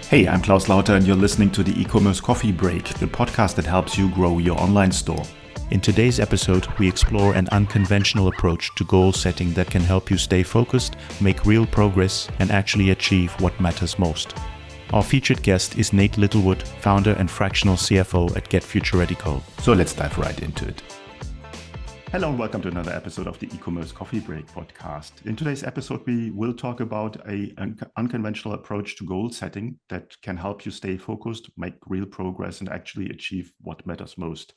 Hey, I'm Klaus Lauter and you're listening to the Ecommerce Coffee Break, the podcast that helps you grow your online store. In today's episode, we explore an unconventional approach to goal setting that can help you stay focused, make real progress, and actually achieve what matters most. Our featured guest is Nate Littlewood, founder and fractional CFO at Get Future Ready Co. So let's dive right into it. Hello and welcome to another episode of the Ecommerce Coffee Break podcast. In today's episode, we will talk about an unconventional approach to goal setting that can help you stay focused, make real progress, and actually achieve what matters most.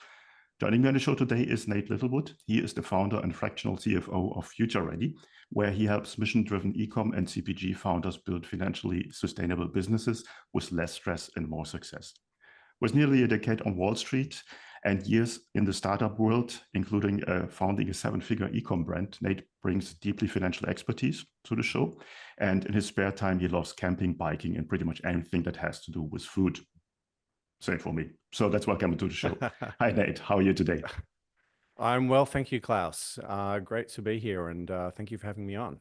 Joining me on the show today is Nate Littlewood. He is the founder and fractional CFO of Future Ready, where he helps mission-driven e-com and CPG founders build financially sustainable businesses with less stress and more success. With nearly a decade on Wall Street and years in the startup world, including founding a seven-figure e-com brand, Nate brings deeply financial expertise to the show. And in his spare time, he loves camping, biking, and pretty much anything that has to do with food. Same for me. So that's welcome to the show. Hi, Nate. How are you today? I'm well, thank you, Klaus. Great to be here, and thank you for having me on.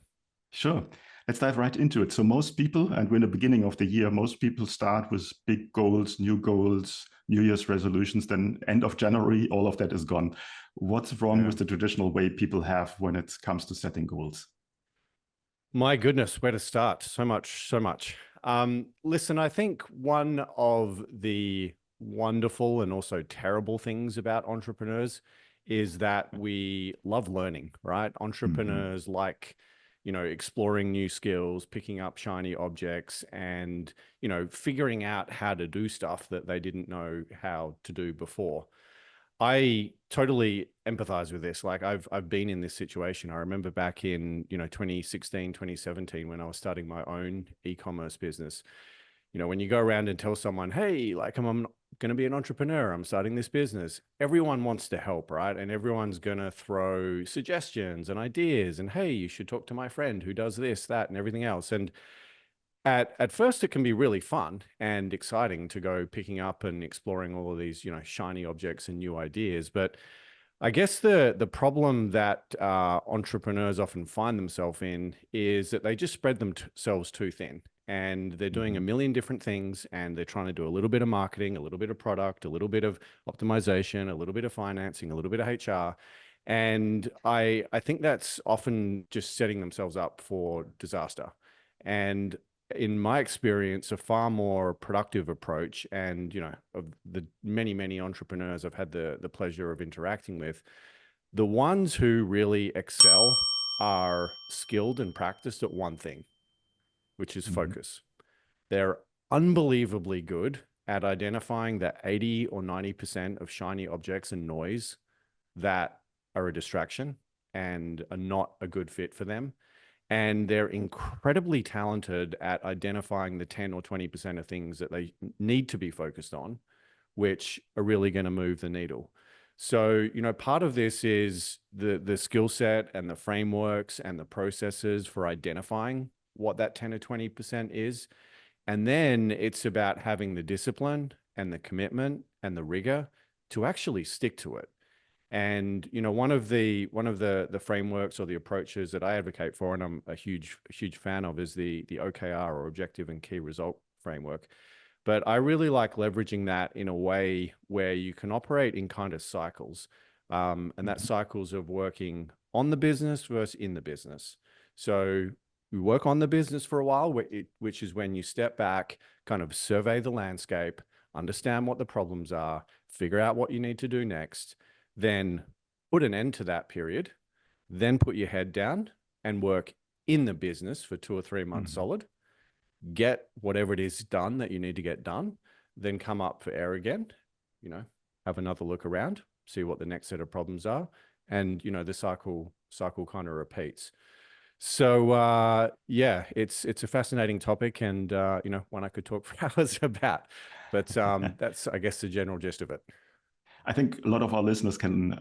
Sure. Let's dive right into it. So most people, and we're in the beginning of the year, most people start with big goals, New Year's resolutions. Then end of January, all of that is gone. What's wrong with the traditional way people have when it comes to setting goals? My goodness, where to start? So much. Listen, I think one of the wonderful and also terrible things about entrepreneurs is that we love learning, right? Entrepreneurs like, exploring new skills, picking up shiny objects, and, figuring out how to do stuff that they didn't know how to do before. I totally empathize with this. Like I've been in this situation. I remember back in, 2016, 2017, when I was starting my own e-commerce business. When you go around and tell someone, hey, like I'm going to be an entrepreneur, I'm starting this business, everyone wants to help, right? And everyone's going to throw suggestions and ideas and, hey, you should talk to my friend who does this, that, and everything else. And at first, it can be really fun and exciting to go picking up and exploring all of these, shiny objects and new ideas. But I guess the problem that entrepreneurs often find themselves in is that they just spread themselves too thin. And they're doing a million different things, and they're trying to do a little bit of marketing, a little bit of product, a little bit of optimization, a little bit of financing, a little bit of HR. And I think that's often just setting themselves up for disaster. And in my experience, a far more productive approach, and of the many entrepreneurs I've had the pleasure of interacting with, the ones who really excel are skilled and practiced at one thing, which is focus. They're unbelievably good at identifying that 80 or 90% of shiny objects and noise that are a distraction and are not a good fit for them. And they're incredibly talented at identifying the 10 or 20% of things that they need to be focused on, which are really going to move the needle. So, part of this is the skill set and the frameworks and the processes for identifying what that 10 or 20% is. And then it's about having the discipline and the commitment and the rigor to actually stick to it. And, one of the frameworks or the approaches that I advocate for, and I'm a huge fan of, is the OKR, or Objective and Key Result framework. But I really like leveraging that in a way where you can operate in kind of cycles. And that cycles of working on the business versus in the business. So we work on the business for a while, which is when you step back, kind of survey the landscape, understand what the problems are, figure out what you need to do next, then put an end to that period, then put your head down and work in the business for 2 or 3 months solid, get whatever it is done that you need to get done, then come up for air again, have another look around, see what the next set of problems are. And, the cycle kind of repeats. So, it's a fascinating topic, and, one I could talk for hours about, but that's, I guess, the general gist of it. I think a lot of our listeners can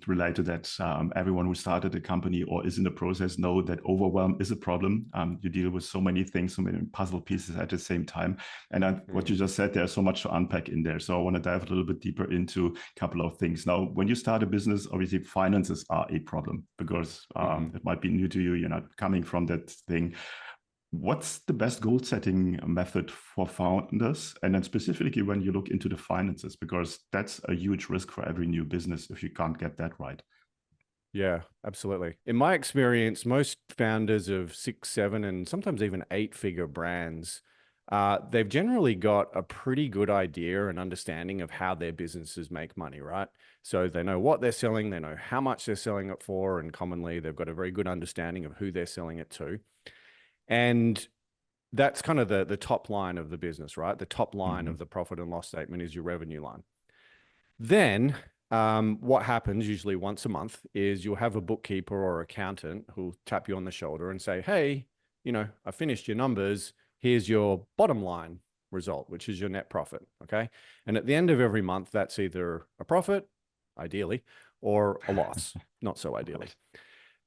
relate to that. Everyone who started a company or is in the process know that overwhelm is a problem. You deal with so many things, so many puzzle pieces at the same time. And what you just said, there's so much to unpack in there. So I want to dive a little bit deeper into a couple of things. Now, when you start a business, obviously finances are a problem because it might be new to you. You're not coming from that thing. What's the best goal setting method for founders? And then specifically when you look into the finances, because that's a huge risk for every new business if you can't get that right. Yeah, absolutely. In my experience, most founders of 6, 7, and sometimes even 8-figure brands, they've generally got a pretty good idea and understanding of how their businesses make money, right? So they know what they're selling, they know how much they're selling it for, and commonly they've got a very good understanding of who they're selling it to. And that's kind of the top line of the business, right? The top line of the profit and loss statement is your revenue line. Then what happens usually once a month is you'll have a bookkeeper or accountant who'll tap you on the shoulder and say, hey, I finished your numbers. Here's your bottom line result, which is your net profit. Okay. And at the end of every month, that's either a profit, ideally, or a loss, not so ideally.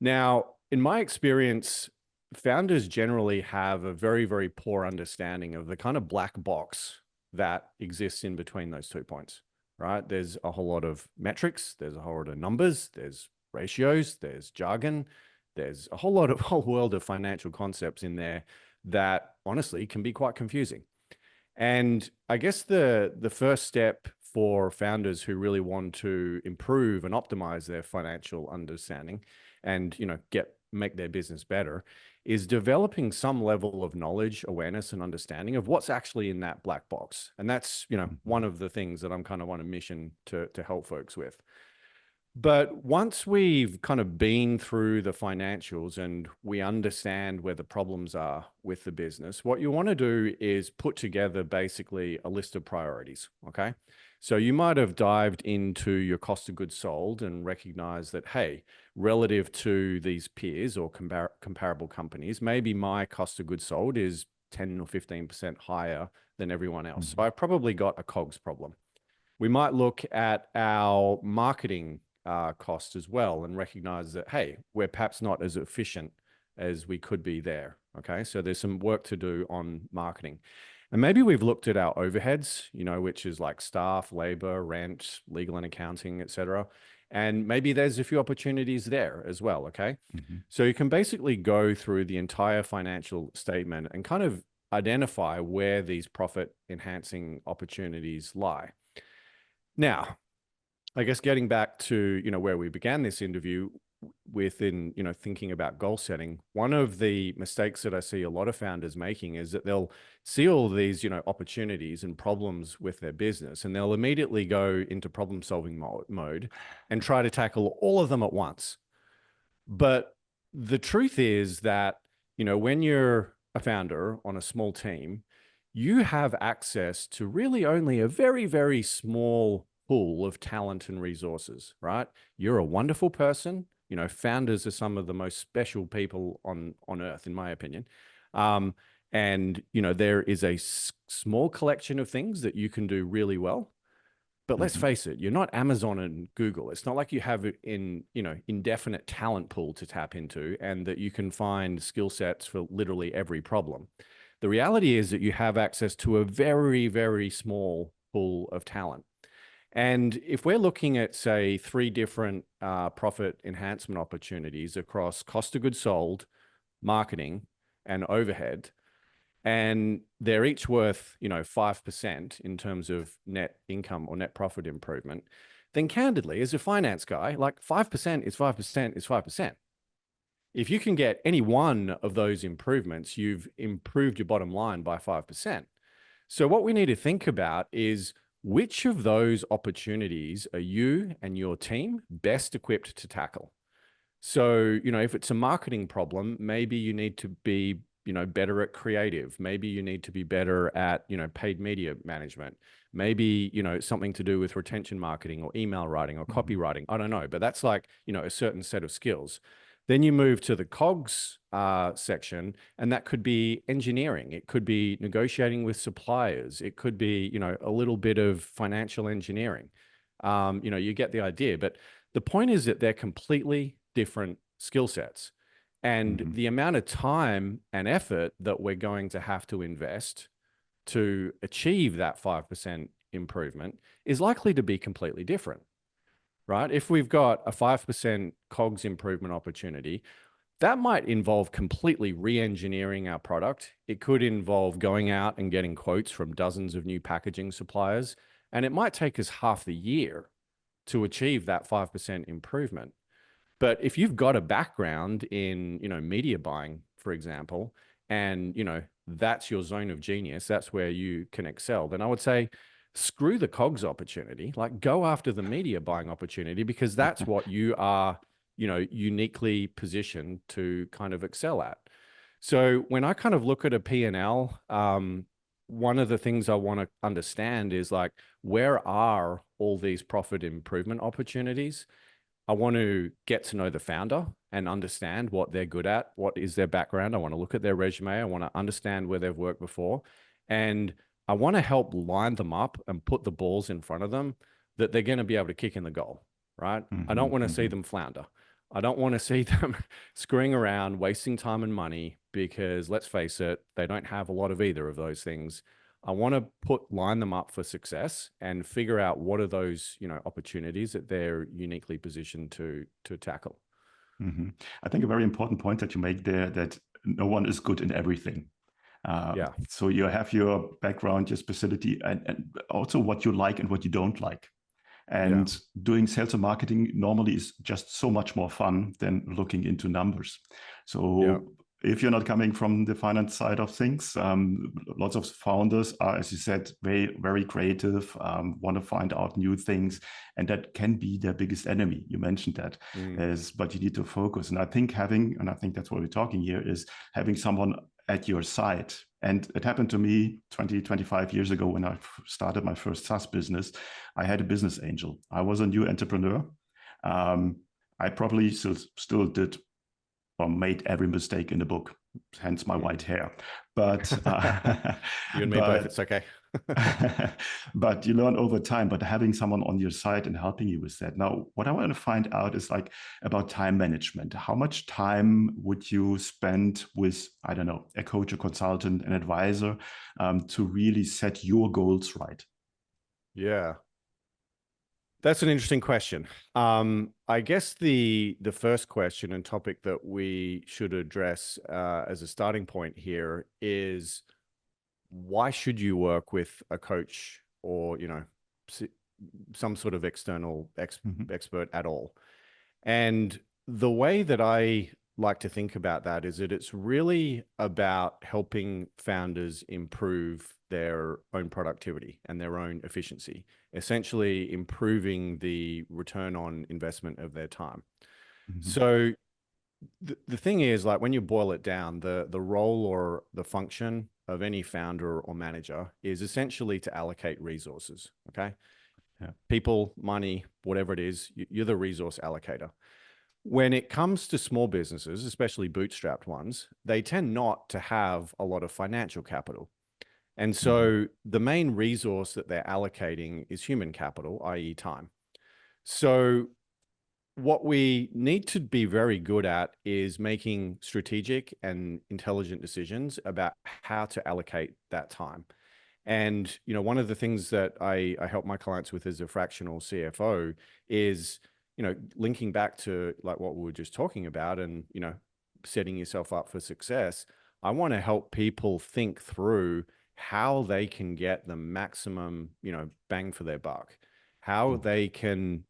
Now, in my experience, founders generally have a very, very poor understanding of the kind of black box that exists in between those 2 points, right? There's a whole lot of metrics, there's a whole lot of numbers, there's ratios, there's jargon, there's a whole world of financial concepts in there that honestly can be quite confusing. And I guess the first step for founders who really want to improve and optimize their financial understanding and make their business better is developing some level of knowledge, awareness, and understanding of what's actually in that black box. And that's one of the things that I'm kind of on a mission to help folks with. But once we've kind of been through the financials and we understand where the problems are with the business, what you want to do is put together basically a list of priorities, okay? So you might have dived into your cost of goods sold and recognized that, hey, relative to these peers or comparable companies, maybe my cost of goods sold is 10 or 15% higher than everyone else. So I've probably got a COGS problem. We might look at our marketing cost as well and recognize that, hey, we're perhaps not as efficient as we could be there. Okay, so there's some work to do on marketing. And maybe we've looked at our overheads, which is like staff, labor, rent, legal and accounting, et cetera. And maybe there's a few opportunities there as well, okay? So you can basically go through the entire financial statement and kind of identify where these profit enhancing opportunities lie. Now, I guess getting back to, where we began this interview within, thinking about goal setting, one of the mistakes that I see a lot of founders making is that they'll see all these, opportunities and problems with their business, and they'll immediately go into problem solving mode and try to tackle all of them at once. But the truth is that, when you're a founder on a small team, you have access to really only a very, very small pool of talent and resources, right? You're a wonderful person. Founders are some of the most special people on earth, in my opinion. And, there is a small collection of things that you can do really well. But let's face it, you're not Amazon and Google. It's not like you have indefinite talent pool to tap into and that you can find skill sets for literally every problem. The reality is that you have access to a very, very small pool of talent. And if we're looking at, say, 3 different profit enhancement opportunities across cost of goods sold, marketing, and overhead, and they're each worth, 5% in terms of net income or net profit improvement, then candidly, as a finance guy, like 5% is 5% is 5%. If you can get any one of those improvements, you've improved your bottom line by 5%. So what we need to think about is, which of those opportunities are you and your team best equipped to tackle? So, if it's a marketing problem, maybe you need to be, better at creative. Maybe you need to be better at, paid media management. Maybe, something to do with retention marketing or email writing or copywriting. I don't know, but that's like, a certain set of skills. Then you move to the COGS section, and that could be engineering. It could be negotiating with suppliers. It could be, a little bit of financial engineering. You get the idea. But the point is that they're completely different skill sets. And the amount of time and effort that we're going to have to invest to achieve that 5% improvement is likely to be completely different. Right? If we've got a 5% COGS improvement opportunity, That might involve completely re-engineering our product. It could involve going out and getting quotes from dozens of new packaging suppliers, and it might take us half the year to achieve that 5% improvement. But if you've got a background in, media buying, for example, and, that's your zone of genius, that's where you can excel, then I would say, screw the COGS opportunity, like go after the media buying opportunity, because that's what you are, uniquely positioned to kind of excel at. So when I kind of look at a P&L, one of the things I want to understand is like, where are all these profit improvement opportunities? I want to get to know the founder and understand what they're good at, what is their background. I want to look at their resume. I want to understand where they've worked before. And I want to help line them up and put the balls in front of them that they're going to be able to kick in the goal, right? I don't want to see them flounder. I don't want to see them screwing around, wasting time and money, because let's face it, they don't have a lot of either of those things. I want to line them up for success and figure out what are those, opportunities that they're uniquely positioned to tackle. I think a very important point that you make there, that no one is good in everything. Yeah. So you have your background, your specialty, and also what you like and what you don't like. And doing sales and marketing normally is just so much more fun than looking into numbers. So if you're not coming from the finance side of things, lots of founders are, as you said, very, very creative, want to find out new things, and that can be their biggest enemy. You mentioned that, but you need to focus. And I think and I think that's what we're talking here, is having someone at your side. And it happened to me 25 years ago when I started my first SaaS business. I had a business angel. I was a new entrepreneur. I probably still did or made every mistake in the book, hence my white hair. But you and me both, it's okay. But you learn over time, but having someone on your side and helping you with that. Now, what I want to find out is like about time management. How much time would you spend with, I don't know, a coach, a consultant, an advisor, to really set your goals right? Yeah. That's an interesting question. I guess the first question and topic that we should address as a starting point here is, why should you work with a coach or, some sort of external expert at all? And the way that I like to think about that is that it's really about helping founders improve their own productivity and their own efficiency, essentially improving the return on investment of their time. So the thing is, like, when you boil it down, the role or the function of any founder or manager is essentially to allocate resources, okay? People, money, whatever it is, you're the resource allocator. When it comes to small businesses, especially bootstrapped ones, they tend not to have a lot of financial capital. And so the main resource that they're allocating is human capital, i.e. time. So what we need to be very good at is making strategic and intelligent decisions about how to allocate that time. And, one of the things that I help my clients with as a fractional CFO is, linking back to like what we were just talking about and, setting yourself up for success. I want to help people think through how they can get the maximum, bang for their buck, how they can,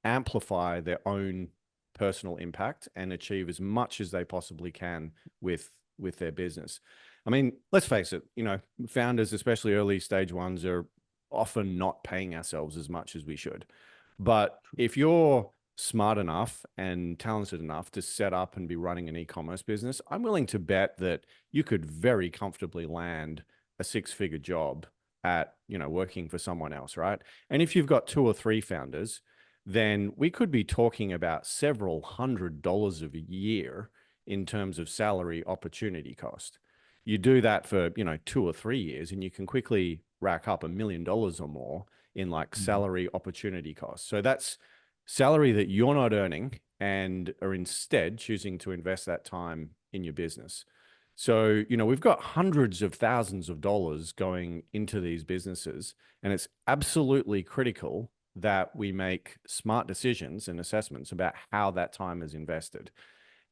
amplify their own personal impact and achieve as much as they possibly can with their business. I mean, let's face it, founders, especially early stage ones, are often not paying ourselves as much as we should. But if you're smart enough and talented enough to set up and be running an e-commerce business, I'm willing to bet that you could very comfortably land a six-figure job at, working for someone else, right? And if you've got 2 or 3 founders, then we could be talking about several $100s a year in terms of salary opportunity cost. You do that for, 2 or 3 years, and you can quickly rack up $1 million or more in like salary opportunity costs. So that's salary that you're not earning and are instead choosing to invest that time in your business. So, we've got hundreds of thousands of dollars going into these businesses, and it's absolutely critical that we make smart decisions and assessments about how that time is invested.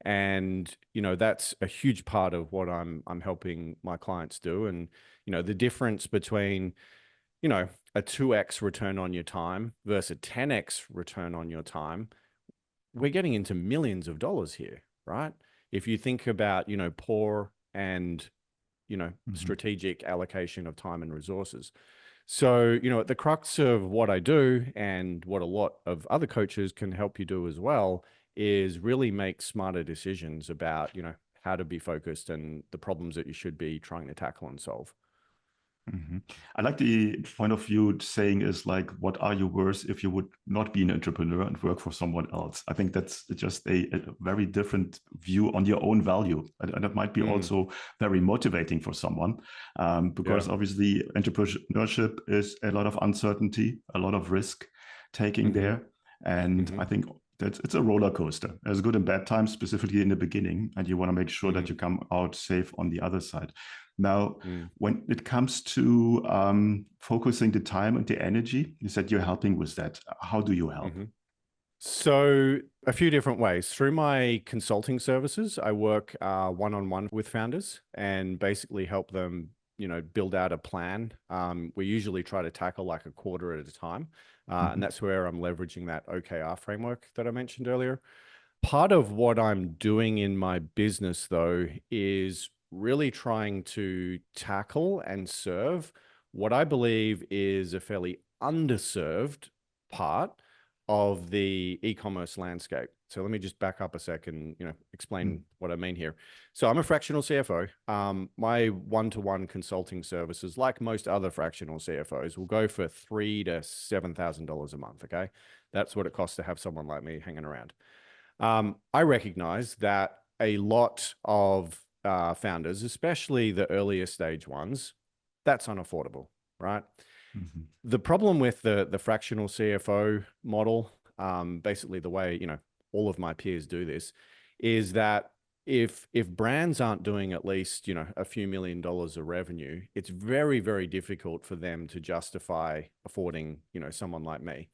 And, that's a huge part of what I'm helping my clients do. And, the difference between, a 2x return on your time versus a 10x return on your time, we're getting into millions of dollars here, right? If you think about, poor and, strategic allocation of time and resources. So, at the crux of what I do and what a lot of other coaches can help you do as well is really make smarter decisions about, how to be focused and the problems that you should be trying to tackle and solve. Mhm. I like the point of view saying is like, what are you worth if you would not be an entrepreneur and work for someone else? I think that's just a very different view on your own value. And it might be also very motivating for someone because obviously entrepreneurship is a lot of uncertainty, a lot of risk taking there. And I think it's a roller coaster. There's good and bad times, specifically in the beginning, and you want to make sure that you come out safe on the other side. Now, when it comes to focusing the time and the energy, you said you're helping with that. How do you help? So a few different ways. Through my consulting services, I work one-on-one with founders and basically help them, build out a plan. We usually try to tackle like a quarter at a time. And that's where I'm leveraging that OKR framework that I mentioned earlier. Part of what I'm doing in my business, though, is really trying to tackle and serve what I believe is a fairly underserved part of the e-commerce landscape. So let me just back up a second, explain what I mean here. So I'm a fractional CFO. My one-to-one consulting services, like most other fractional CFOs, will go for $3,000 to $7,000 a month. Okay, that's what it costs to have someone like me hanging around. I recognize that a lot of founders, especially the earlier stage ones, that's unaffordable, right? The problem with the fractional CFO model, basically the way, all of my peers do this, is that if brands aren't doing at least, a few $1 million of revenue, it's very, very difficult for them to justify affording, someone like me.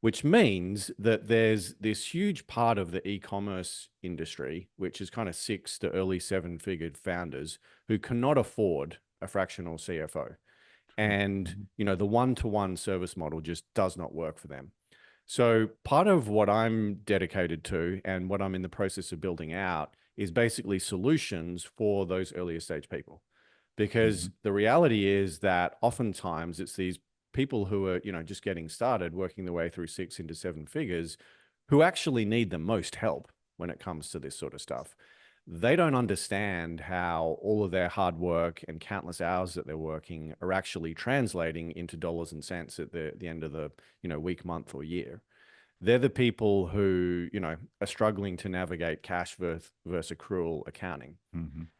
Which means that there's this huge part of the e-commerce industry, which is kind of 6 to early 7-figure founders who cannot afford a fractional CFO. And, the one-to-one service model just does not work for them. So part of what I'm dedicated to and what I'm in the process of building out is basically solutions for those earlier stage people. Because the reality is that oftentimes it's these people who are, just getting started, working their way through 6 into 7 figures, who actually need the most help when it comes to this sort of stuff. They don't understand how all of their hard work and countless hours that they're working are actually translating into dollars and cents at the end of the, week, month, or year. They're the people who, are struggling to navigate cash versus accrual accounting.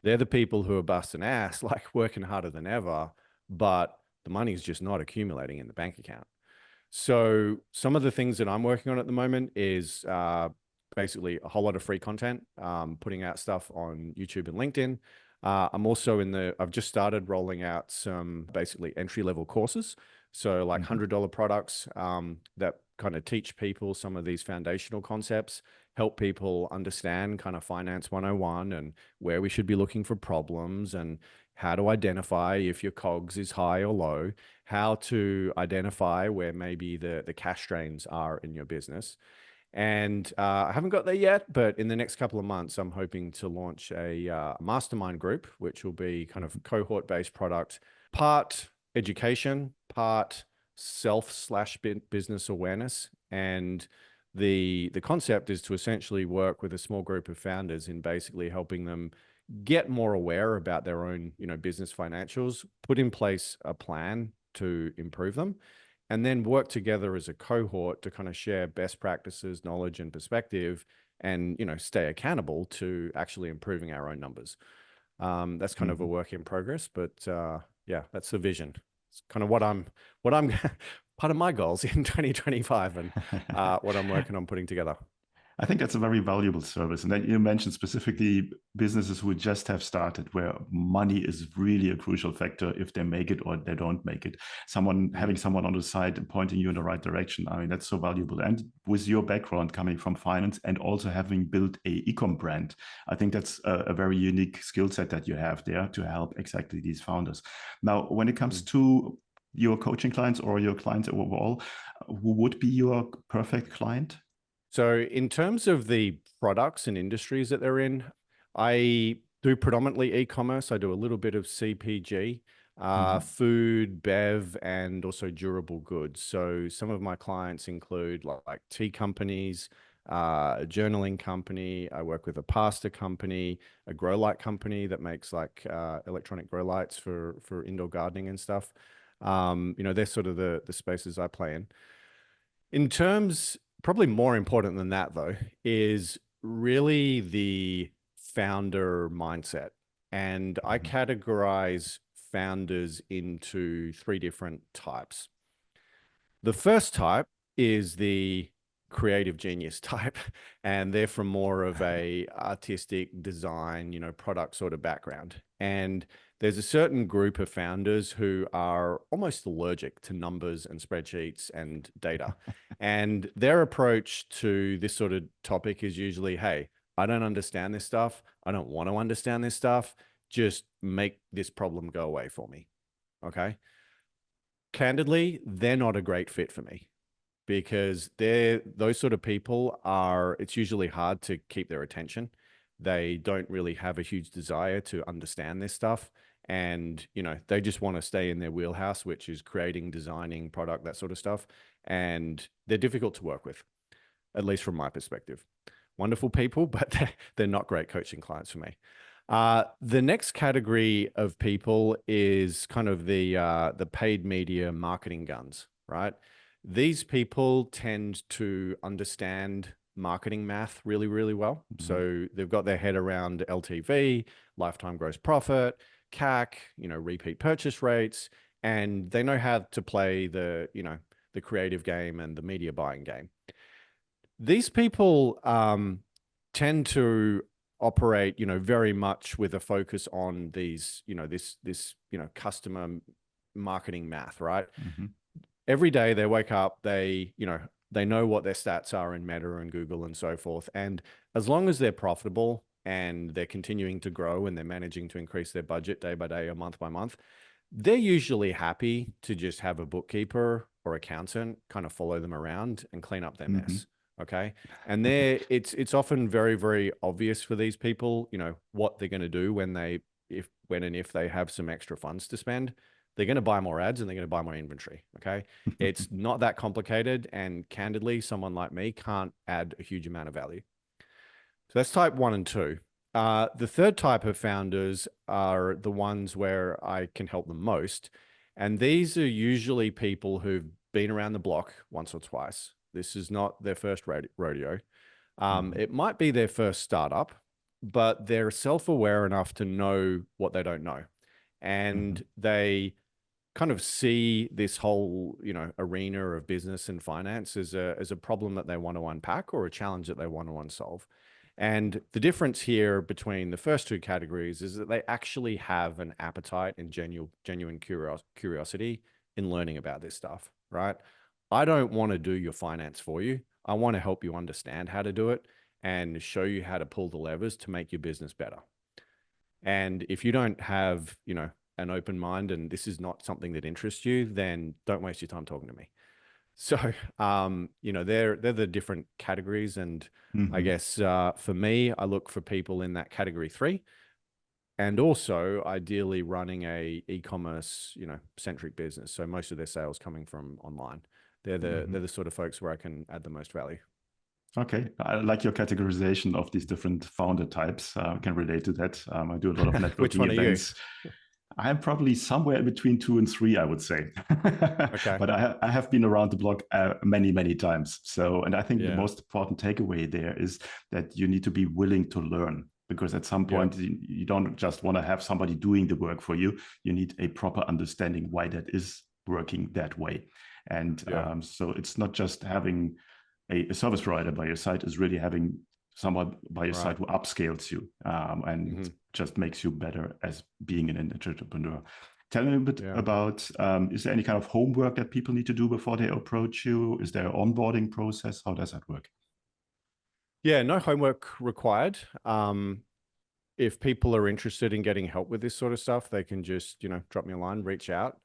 They're the people who are busting ass, like working harder than ever, but the money is just not accumulating in the bank account. So some of the things that I'm working on at the moment is basically a whole lot of free content, putting out stuff on YouTube and LinkedIn. I'm also I've just started rolling out some basically entry-level courses. So like $100 products that kind of teach people some of these foundational concepts, help people understand kind of finance 101 and where we should be looking for problems and how to identify if your COGS is high or low, how to identify where maybe the cash drains are in your business. And I haven't got there yet, but in the next couple of months, I'm hoping to launch a mastermind group, which will be kind of cohort-based product, part education, part self/business awareness. And the concept is to essentially work with a small group of founders in basically helping them get more aware about their own, business financials, put in place a plan to improve them, and then work together as a cohort to kind of share best practices, knowledge, and perspective, and, stay accountable to actually improving our own numbers. That's kind of a work in progress, but yeah, that's the vision. It's kind of what I'm part of my goals in 2025 and what I'm working on putting together. I think that's a very valuable service. And then you mentioned specifically businesses who just have started, where money is really a crucial factor if they make it or they don't make it. Having someone on the side and pointing you in the right direction, I mean, that's so valuable. And with your background coming from finance and also having built a e-com brand, I think that's a very unique skill set that you have there to help exactly these founders. Now, when it comes to your coaching clients or your clients overall, who would be your perfect client? So in terms of the products and industries that they're in, I do predominantly e-commerce. I do a little bit of CPG, food, bev, and also durable goods. So some of my clients include like tea companies, a journaling company. I work with a pasta company, a grow light company that makes like electronic grow lights for indoor gardening and stuff. They're sort of the spaces I play in. In terms, probably more important than that though, is really the founder mindset. And I categorize founders into 3 different types. The first type is the creative genius type, and they're from more of a artistic design, product sort of background. And there's a certain group of founders who are almost allergic to numbers and spreadsheets and data. And their approach to this sort of topic is usually, hey, I don't understand this stuff. I don't want to understand this stuff. Just make this problem go away for me. Okay. Candidly, they're not a great fit for me, because those sort of people it's usually hard to keep their attention. They don't really have a huge desire to understand this stuff. And, they just want to stay in their wheelhouse, which is creating, designing, product, that sort of stuff. And they're difficult to work with, at least from my perspective. Wonderful people, but they're not great coaching clients for me. The next category of people is kind of the paid media marketing guns, right? These people tend to understand marketing math really, really well. So they've got their head around LTV, lifetime gross profit, CAC, repeat purchase rates, and they know how to play the creative game and the media buying game. These people tend to operate, very much with a focus on these, this customer marketing math, right? Every day they wake up, they know what their stats are in Meta and Google and so forth. And as long as they're profitable and they're continuing to grow and they're managing to increase their budget day by day or month by month, they're usually happy to just have a bookkeeper or accountant kind of follow them around and clean up their mess. Okay. And it's often very, very obvious for these people, what they're going to do when and if they have some extra funds to spend. They're going to buy more ads and they're going to buy more inventory. Okay. It's not that complicated. And candidly, someone like me can't add a huge amount of value. So that's type 1 and 2. The third type of founders are the ones where I can help them most. And these are usually people who've been around the block once or twice. This is not their first rodeo. It might be their first startup, but they're self-aware enough to know what they don't know. And they kind of see this whole, arena of business and finance as a problem that they want to unpack or a challenge that they want to unsolve. And the difference here between the first 2 categories is that they actually have an appetite and genuine curiosity in learning about this stuff, right? I don't want to do your finance for you. I want to help you understand how to do it and show you how to pull the levers to make your business better. And if you don't have, an open mind and this is not something that interests you, then don't waste your time talking to me. So, they're the different categories. And I guess for me, I look for people in that category 3, and also ideally running a e-commerce, centric business. So most of their sales coming from online. They're the sort of folks where I can add the most value. Okay, I like your categorization of these different founder types. I can relate to that. I do a lot of networking Which one events. Are you? I'm probably somewhere in between 2 and 3, I would say. Okay. But I have been around the block many, many times. So, and I think the most important takeaway there is that you need to be willing to learn, because at some point you don't just want to have somebody doing the work for you. You need a proper understanding why that is working that way. And so it's not just having a service provider by your side is really having someone by your side Right. who upscales you and just makes you better as being an entrepreneur. Tell me a bit Yeah. about, is there any kind of homework that people need to do before they approach you? Is there an onboarding process? How does that work? Yeah, no homework required. If people are interested in getting help with this sort of stuff, they can just, drop me a line, reach out.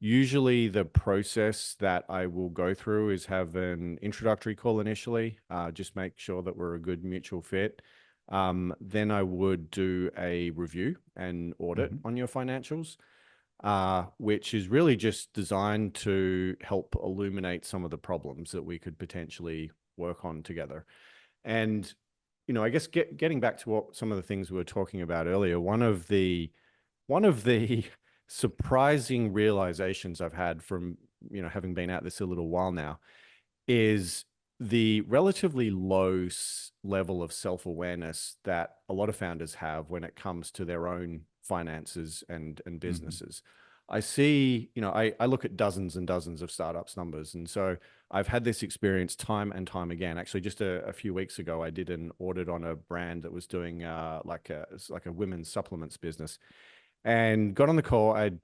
Usually the process that I will go through is have an introductory call initially, just make sure that we're a good mutual fit. Then I would do a review and audit on your financials, which is really just designed to help illuminate some of the problems that we could potentially work on together. And, I guess getting back to what some of the things we were talking about earlier, one of the surprising realizations I've had from, having been at this a little while now is the relatively low level of self-awareness that a lot of founders have when it comes to their own finances and businesses. I see, I look at dozens and dozens of startups numbers. And so I've had this experience time and time again. Actually, just a few weeks ago, I did an audit on a brand that was doing it's like a women's supplements business, and got on the call. I'd,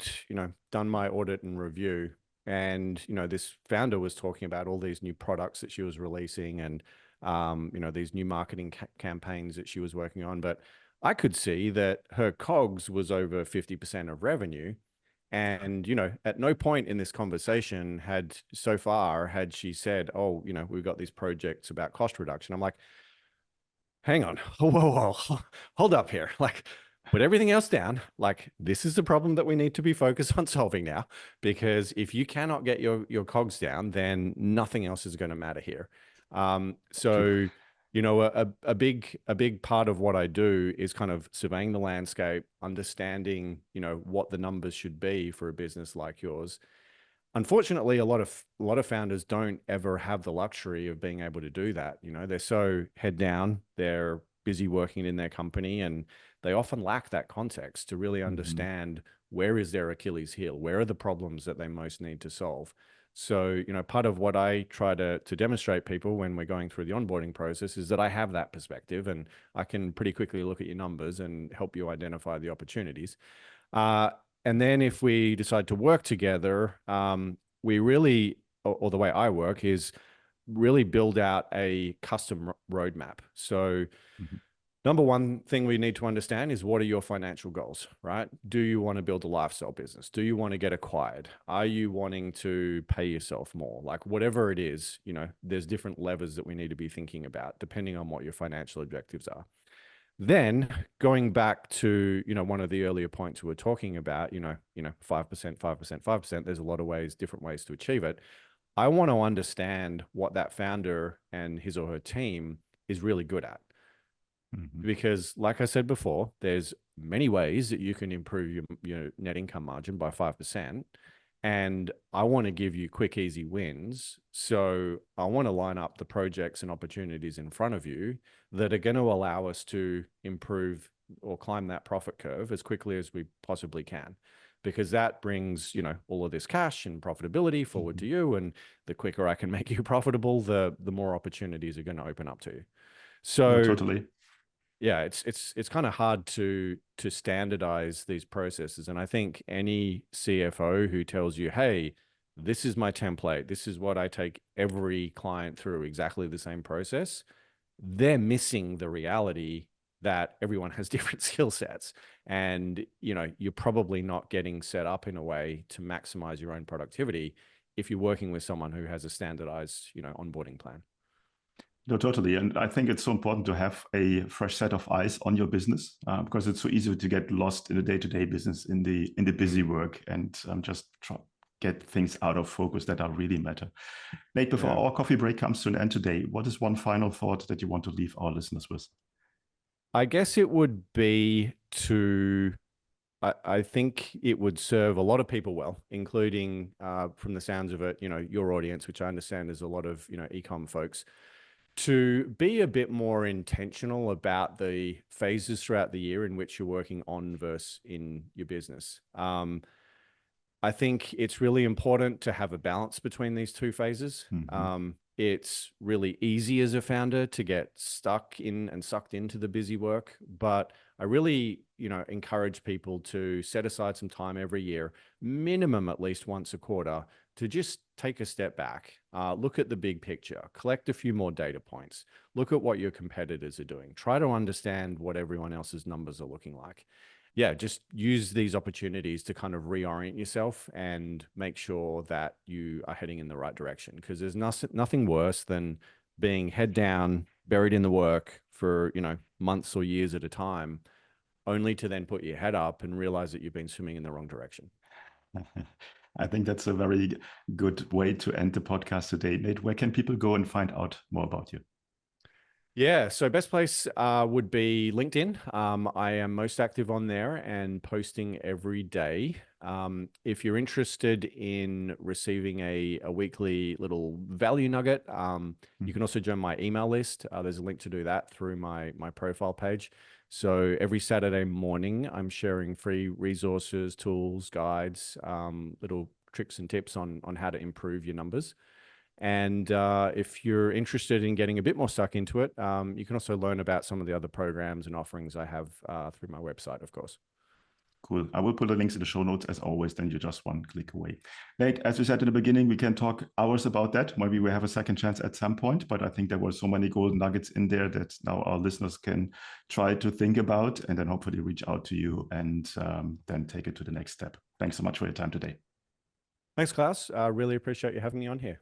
done my audit and review, and, this founder was talking about all these new products that she was releasing and, these new marketing campaigns that she was working on. But I could see that her COGS was over 50% of revenue. And, at no point in this conversation had she said, oh, we've got these projects about cost reduction. I'm like, hang on, whoa, hold up here. Like, put everything else down. Like, this is the problem that we need to be focused on solving now, because if you cannot get your COGS down, then nothing else is going to matter here. So, a big part of what I do is kind of surveying the landscape, understanding, what the numbers should be for a business like yours. Unfortunately, a lot of founders don't ever have the luxury of being able to do that. They're so head down, they're busy working in their company, and they often lack that context to really understand where is their Achilles heel, where are the problems that they most need to solve. So, part of what I try to demonstrate people when we're going through the onboarding process is that I have that perspective, and I can pretty quickly look at your numbers and help you identify the opportunities. And then if we decide to work together, we really, or the way I work is really build out a custom roadmap. So number one thing we need to understand is, what are your financial goals, right? Do you want to build a lifestyle business? Do you want to get acquired? Are you wanting to pay yourself more? Like, whatever it is, there's different levers that we need to be thinking about depending on what your financial objectives are. Then going back to, one of the earlier points we were talking about, 5%, 5%, 5%, there's a lot of ways, different ways to achieve it. I want to understand what that founder and his or her team is really good at. Because like I said before, there's many ways that you can improve your net income margin by 5%. And I want to give you quick, easy wins. So I want to line up the projects and opportunities in front of you that are going to allow us to improve or climb that profit curve as quickly as we possibly can. Because that brings, all of this cash and profitability forward to you. And the quicker I can make you profitable, the more opportunities are going to open up to you. So no, totally. Yeah, it's kind of hard to standardize these processes. And I think any CFO who tells you, hey, this is my template, this is what I take every client through, exactly the same process, they're missing the reality that everyone has different skill sets. And, you're probably not getting set up in a way to maximize your own productivity if you're working with someone who has a standardized, onboarding plan. No, totally. And I think it's so important to have a fresh set of eyes on your business because it's so easy to get lost in the day-to-day business, in the busy work, and just get things out of focus that are really matter. Nate, before our coffee break comes to an end today, what is one final thought that you want to leave our listeners with? I guess it would be I think it would serve a lot of people well, including from the sounds of it, your audience, which I understand is a lot of, e-com folks, to be a bit more intentional about the phases throughout the year in which you're working on versus in your business. I think it's really important to have a balance between these two phases. It's really easy as a founder to get stuck in and sucked into the busy work, but I really, encourage people to set aside some time every year, minimum at least once a quarter, to just take a step back, look at the big picture, collect a few more data points, look at what your competitors are doing, try to understand what everyone else's numbers are looking like. Yeah, just use these opportunities to kind of reorient yourself and make sure that you are heading in the right direction. Because there's nothing worse than being head down, buried in the work for, months or years at a time, only to then put your head up and realize that you've been swimming in the wrong direction. I think that's a very good way to end the podcast today. Nate, where can people go and find out more about you? Yeah, so best place would be LinkedIn. I am most active on there and posting every day. If you're interested in receiving a weekly little value nugget, you can also join my email list. There's a link to do that through my profile page. So every Saturday morning, I'm sharing free resources, tools, guides, little tricks and tips on how to improve your numbers. And if you're interested in getting a bit more stuck into it, you can also learn about some of the other programs and offerings I have through my website, of course. Cool. I will put the links in the show notes as always, then you're just one click away. Nate, as we said in the beginning, we can talk hours about that. Maybe we have a second chance at some point, but I think there were so many golden nuggets in there that now our listeners can try to think about and then hopefully reach out to you and then take it to the next step. Thanks so much for your time today. Thanks, Klaus. I really appreciate you having me on here.